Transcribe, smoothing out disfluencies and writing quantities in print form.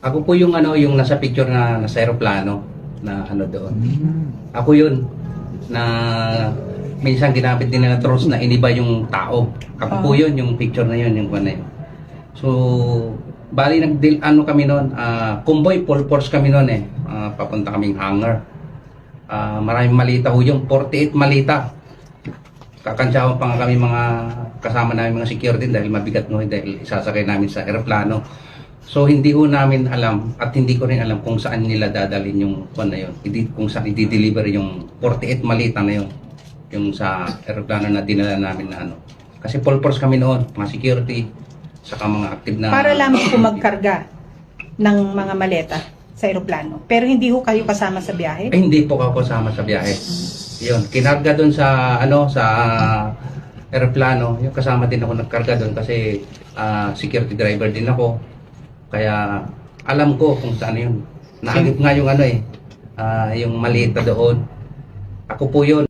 Ako po yung ano, yung nasa picture na nasa aeroplano na ano doon. Ako yun na minsan ginamit din nila drones na iniba yung tao. Ako po yun, yung picture na yun, yung one na yun. So, bali nag-deal ano kami noon, convoy full force kami noon eh. Papunta kaming hangar. Maraming malita ho yung 48 malita. Kakansyawan pa nga kami mga kasama namin mga security dahil mabigat no dahil isasakay namin sa eroplano. So hindi ho namin alam at hindi ko rin alam kung saan nila dadalhin yung kung na yun. Kung saan i-deliver yung 48 malita na yun. Yung sa eroplano na dinala namin na ano. Kasi full force kami noon, mga security, saka mga active na... Para lamang po magkarga ng mga maleta sa eroplano. Pero hindi ho kayo kasama sa biyahe? Eh, hindi po ako kasama sa biyahe. Yun, kinarga doon sa ano sa eroplano. Yung kasama din ako nagkarga doon kasi security driver din ako. Kaya alam ko kung saan yun. Naagip nga yung ano yung malita doon. Ako po yun.